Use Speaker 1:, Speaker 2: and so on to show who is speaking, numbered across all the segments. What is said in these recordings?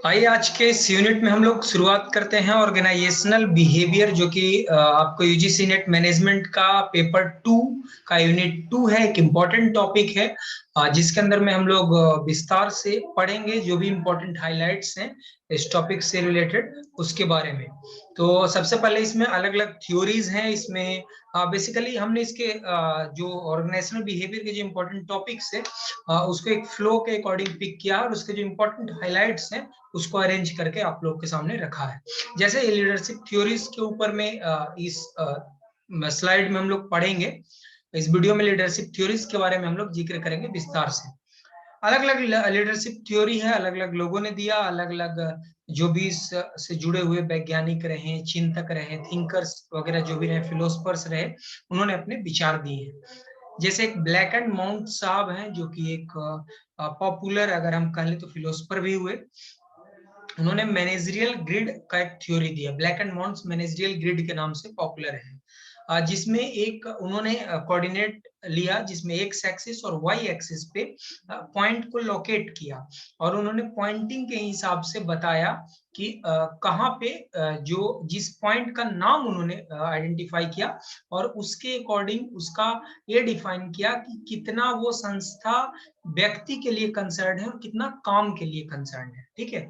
Speaker 1: आइए आज के इस यूनिट में हम लोग शुरुआत करते हैं ऑर्गेनाइजेशनल बिहेवियर, जो कि आपको यूजीसी नेट मैनेजमेंट का पेपर 2 का यूनिट 2 है। एक इम्पॉर्टेंट टॉपिक है जिसके अंदर में हम लोग विस्तार से पढ़ेंगे जो भी इम्पोर्टेंट हाइलाइट्स हैं इस टॉपिक से रिलेटेड उसके बारे में। तो सबसे पहले इसमें अलग अलग थ्योरीज हैं। इसमें बेसिकली हमने इसके जो ऑर्गेनाइजेशनल बिहेवियर के जो इम्पोर्टेंट टॉपिक्स है उसको एक फ्लो के अकॉर्डिंग पिक किया और उसके जो इम्पोर्टेंट हाइलाइट्स हैं उसको अरेंज करके आप लोग के सामने रखा है। जैसे लीडरशिप थ्योरीज के ऊपर में इस स्लाइड में हम लोग पढ़ेंगे। इस वीडियो में लीडरशिप थ्योरीज के बारे में हम लोग जिक्र करेंगे विस्तार से। अलग अलग लीडरशिप थ्योरी है, अलग अलग लोगों ने दिया, अलग अलग जो भी से जुड़े हुए वैज्ञानिक रहे, चिंतक रहे, थिंकर्स वगैरह जो भी रहे, फिलोसफर्स रहे, उन्होंने अपने विचार दिए हैं। जैसे एक ब्लैक एंड माउंट साहब हैं जो कि एक पॉपुलर अगर हम कह लें तो फिलोसफर भी हुए। उन्होंने मैनेजरियल ग्रिड का एक थ्योरी दिया, Blake and Mouton's managerial grid के नाम से पॉपुलर है, जिसमें एक उन्होंने कोऑर्डिनेट लिया जिसमें एक्स एक्सिस और वाई एक्सिस पे पॉइंट को लोकेट किया और उन्होंने पॉइंटिंग के हिसाब से बताया कि कहाँ पे जो जिस पॉइंट का नाम उन्होंने आइडेंटिफाई किया और उसके अकॉर्डिंग उसका ये डिफाइन किया कि कितना वो संस्था व्यक्ति के लिए कंसर्न है और कितना काम के लिए कंसर्न है। ठीक है,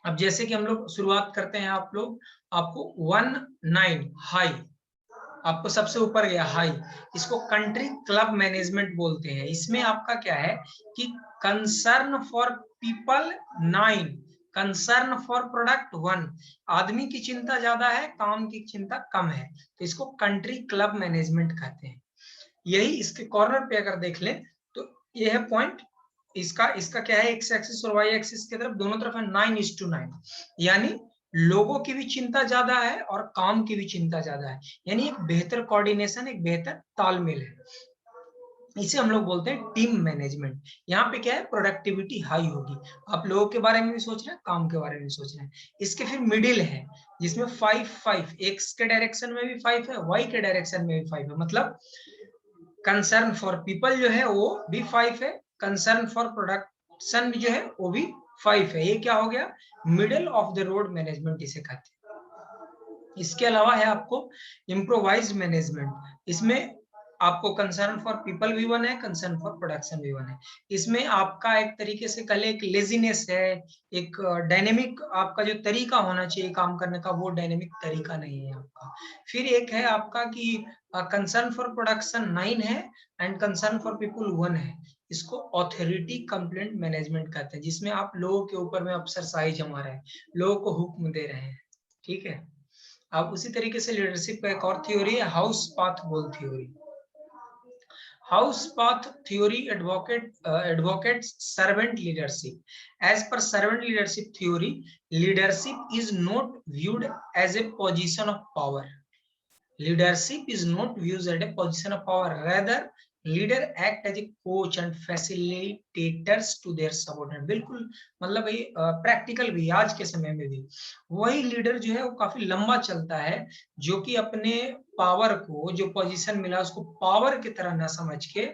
Speaker 1: अब जैसे कि हम लोग शुरुआत करते हैं, आपको 19 हाई, आपको सबसे ऊपर गया हाई, इसको कंट्री क्लब मैनेजमेंट बोलते हैं। इसमें आपका क्या है कि concern for people 9, concern for product 1, आदमी की चिंता ज्यादा है, काम की चिंता कम है, तो इसको कंट्री क्लब मैनेजमेंट कहते हैं। यही इसके कॉर्नर पे अगर देख लें तो ये है पॉइंट, इसका इसका क्या है, एक्स एक्सिस और वाई एक्सिस की तरफ दोनों तरफ है 9:9, यानी लोगों की भी चिंता ज्यादा है और काम की भी चिंता ज्यादा है, यानी एक बेहतर कोऑर्डिनेशन, एक बेहतर तालमेल है। इसे हम लोग बोलते हैं टीम मैनेजमेंट। यहाँ पे क्या है, प्रोडक्टिविटी हाई होगी, आप लोगों के बारे में भी सोच रहे हैं, काम के बारे में भी सोच रहे हैं। इसके फिर मिडिल है जिसमें 5 एक्स के डायरेक्शन में भी 5 है, वाई के डायरेक्शन में भी 5 है, मतलब कंसर्न फॉर पीपल जो है वो भी 5 है, कंसर्न फॉर प्रोडक्शन जो है वो भी 5 है। ये क्या हो गया, middle of the road management इसे कहते हैं। इसके अलावा है आपको इम्प्रोवाइज्ड मैनेजमेंट, इसमें आपको कंसर्न फॉर पीपल भी 1 है, कंसर्न फॉर प्रोडक्शन भी 1 है। इसमें आपका एक तरीके से कल एक लेजीनेस है, एक डायनेमिक आपका जो तरीका होना चाहिए काम करने का वो डायनेमिक तरीका नहीं है आपका। फिर एक है आपका कि कंसर्न फॉर प्रोडक्शन 9 है एंड कंसर्न फॉर पीपल 1 है। इसको ऑथोरिटी कंप्लेंट मैनेजमेंट कहते हैं, जिसमें आप लोगों के ऊपर में अफसरशाही जमा रहे हैं, लोगों को हुक्म दे रहे हैं। ठीक है, अब उसी तरीके से लीडरशिप का एक और थ्योरी है, house path goal theory. House path theory advocates servant leadership. As per servant leadership theory, leadership is not viewed as a position of power. Leadership is not viewed as a position of power. Rather, leader act as a coach and facilitators to their subordinate. बिल्कुल, मतलब भाई practical भी आज के समय में भी वही लीडर जो है वो काफी लंबा चलता है, जो कि अपने पावर को, जो पोजीशन मिला उसको पावर की तरह ना समझ के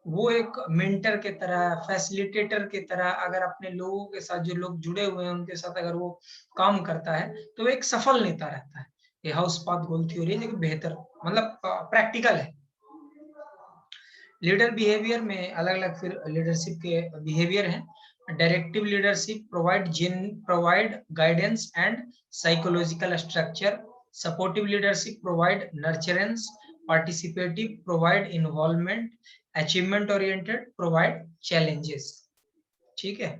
Speaker 1: वो एक मेंटर के तरह, फैसिलिटेटर की तरह, अगर अपने लोगों के साथ जो लोग जुड़े हुए हैं उनके साथ अगर वो काम करता है तो वो एक सफल नेता रहता है। ये हाउस पाथ गोल थ्योरी है, जो बेहतर मतलब प्रैक्टिकल है। लीडर बिहेवियर में अलग अलग फिर लीडरशिप के बिहेवियर हैं। Directive leadership provide guidance and psychological structure. Supportive leadership provide nurturance. Participative provide involvement. Achievement oriented provide challenges. ठीक है,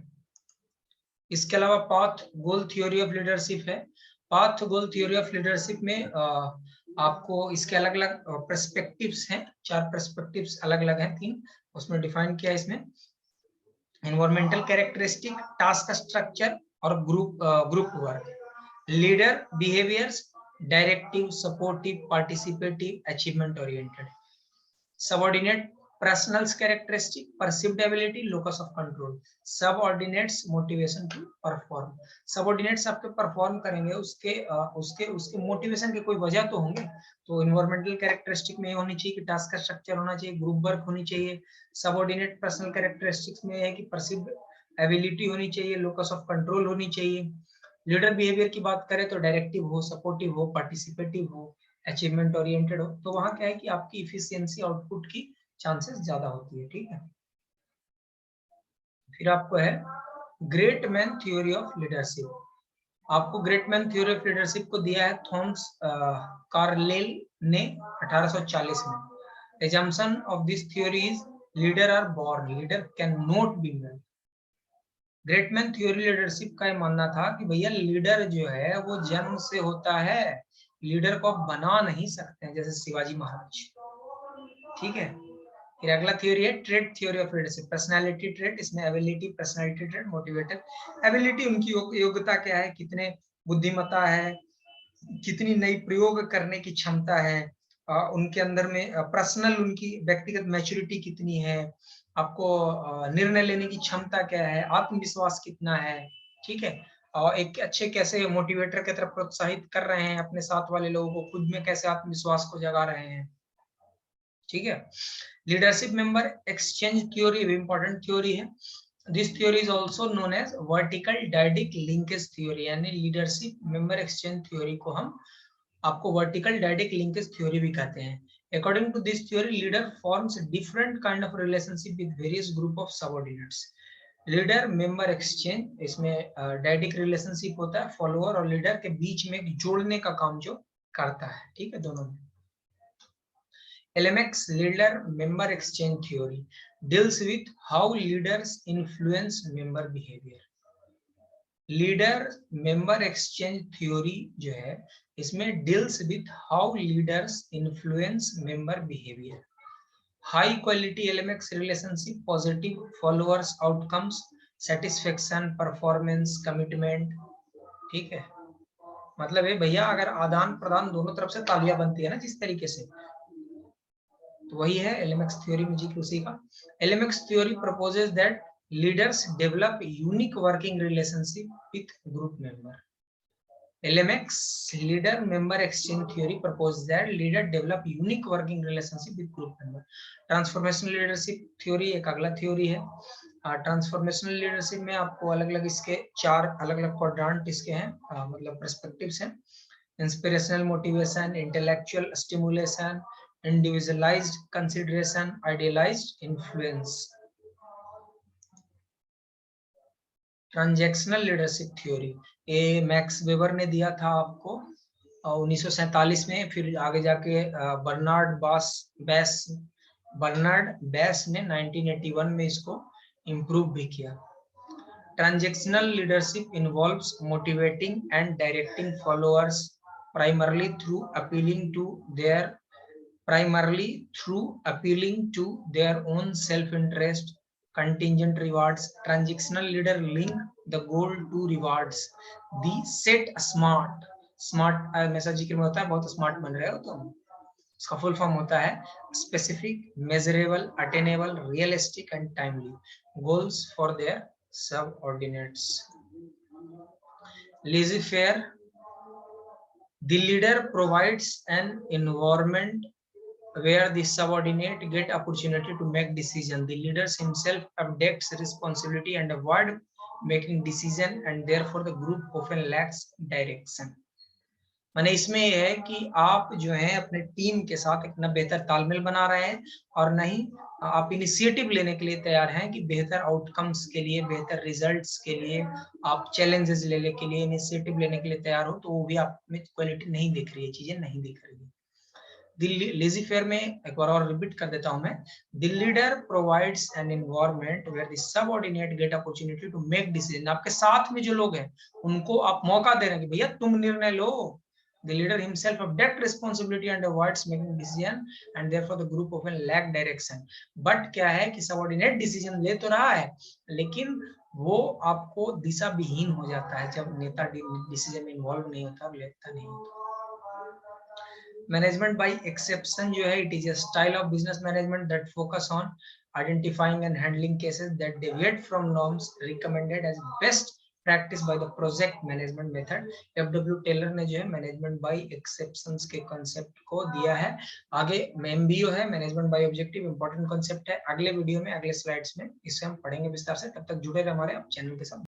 Speaker 1: इसके अलावा path goal theory of leadership है। Path goal theory of leadership में आपको इसके अलग अलग पर्सपेक्टिव्स हैं, 4 पर्सपेक्टिव्स अलग अलग हैं, 3 उसमें डिफाइन किया। इसमें एनवायरमेंटल कैरेक्टरिस्टिक, टास्क स्ट्रक्चर और group work. Leader behaviours directive, supportive, participative, achievement oriented. Subordinate personals characteristic, perceived ability, locus of control. Subordinates motivation to perform. Subordinates आपके परफॉर्म करेंगे, उसके मोटिवेशन के कोई वजह तो होंगे। तो इन्वायरमेंटल कैरेक्टरिस्टिक में होनी चाहिए कि टास्क का स्ट्रक्चर होना चाहिए, ग्रुप वर्क होनी चाहिए। सबऑर्डिनेट पर्सनल कैरेक्टरिस्टिक्स में है कि परसिव्ड एबिलिटी होनी चाहिए, लोकस ऑफ कंट्रोल होनी चाहिए। लीडर बिहेवियर की बात करें तो डायरेक्टिव हो, सपोर्टिव हो, पार्टिसिपेटिव हो, अचीवमेंट ओरिएंटेड हो, तो वहां क्या है कि आपकी इफिशियंसी आउटपुट की चांसेस ज्यादा होती है, ठीक है। फिर आपको है great man theory of leadership. आपको great man theory of leadership को दिया है थॉमस कार्लेल ने 1840 में। Assumption of this theory is leader are born, leader can not be made. Great man theory leadership का ये मानना था कि भैया लीडर जो है वो जन्म से होता है, लीडर को आप बना नहीं सकते हैं, जैसे शिवाजी महाराज, ठीक है। फिर अगला थ्योरी है trait theory of leadership, personality trait. इसमें ability, personality trait, motivator. Ability उनकी योग्यता क्या है, कितने बुद्धिमत्ता है, कितनी नई प्रयोग करने की क्षमता है, उनके अंदर में पर्सनल उनकी व्यक्तिगत मैच्योरिटी कितनी है, आपको निर्णय लेने की क्षमता क्या है, आत्मविश्वास कितना है, ठीक है। और एक अच्छे कैसे मोटिवेटर की तरफ प्रोत्साहित कर रहे हैं अपने साथ वाले लोगों को, खुद में कैसे आत्मविश्वास को जगा रहे हैं, ठीक है। लीडरशिप मेंबर एक्सचेंज थ्योरी भी इंपॉर्टेंट थ्योरी है। This theory is also known as vertical dyadic linkage theory, यानी लीडरशिप मेंबर एक्सचेंज थ्योरी को हम आपको वर्टिकल डायडिक लिंकेज थ्योरी भी कहते हैं। According to this theory leader forms different kind of relationship with various group of subordinates. Leader member exchange, इसमें dyadic relationship होता है, फॉलोअर और लीडर के बीच में जोड़ने का काम जो करता है, ठीक है, दोनों में। LMX leader member exchange theory deals with how leaders influence member behavior. Leader member exchange theory जो है इसमें deals with how leaders influence member behaviour. High quality LMX relationship, positive followers, outcomes, satisfaction, performance, commitment, ठीक है। मतलब है भैया अगर आदान प्रदान दोनों तरफ से तालियां बनती है ना जिस तरीके से, तो वही है LMX थ्योरी में जी उसी का। LMX theory proposes that leaders develop unique working relationship with group member. LMX leader member exchange theory proposes that leader develop unique working relationship with group member. Transformational leadership theory एक अगला theory है। Transformational leadership में आपको अलग अलग इसके 4 अलग अलग क्वाड्रेंट इसके हैं, मतलब पर्सपेक्टिव्स हैं। Inspirational motivation, intellectual stimulation, individualized consideration, idealized influence। Transactional leadership theory ये मैक्स वेबर ने दिया था आपको 1947 में, फिर आगे जाके बर्नार्ड बैस ने 1981 में इसको इम्प्रूव भी किया। Transactional leadership involves motivating and directing followers primarily through appealing to their own self-interest, contingent rewards. Transactional leader link the goal to rewards. The set smart हमेशा जिक्र में होता है, बहुत स्मार्ट बन रहे हो तुम। इसका फुल फॉर्म होता है specific, measurable, attainable, realistic and timely goals for their subordinates. laissez-faire, the leader provides an environment where the subordinate get opportunity to make decision. The leaders himself abdicates responsibility and avoid making decision, and therefore the group often lacks direction. माने इसमें यह है कि आप जो है अपने team के साथ एक ना बेहतर तालमेल बना रहे हैं और नहीं आप इनिशिएटिव लेने के लिए तैयार हैं कि बेहतर आउटकम्स के लिए, बेहतर रिजल्ट्स के लिए आप चैलेंजेस लेने के लिए इनिशिएटिव लेने के लिए तैयार हो, तो वो भी आप में क्वालिटी नहीं दिख रही है, चीजें नहीं दिख रही है। लेज़ी-फेयर में एक बार और रिपीट कर देता हूं मैं। The leader provides an environment where the subordinate get opportunity to make decision. आपके साथ में जो लोग हैं उनको आप मौका दे रहे हैं कि भैया तुम निर्णय लो। The leader himself abdicates responsibility and avoids making decision, and therefore the group often lack direction. But क्या है कि सबऑर्डिनेट डिसीजन ले तो रहा है लेकिन वो आपको दिशा विहीन हो जाता है जब नेता डिसीजन में इन्वॉल्व नहीं होता, लेता नहीं होता। मैनेजमेंट बाय एक्सेप्शन जो है, it is a style of business management that focus on identifying and handling cases that deviate from norms recommended as best practice by the project management method. FW Taylor ने जो है management by exceptions के concept को दिया है। आगे MBO है, management by objective, important concept है। अगले वीडियो में, अगले स्लाइड्स में इसे हम पढ़ेंगे विस्तार से। तब तक जुड़े रहे हमारे चैनल के साथ।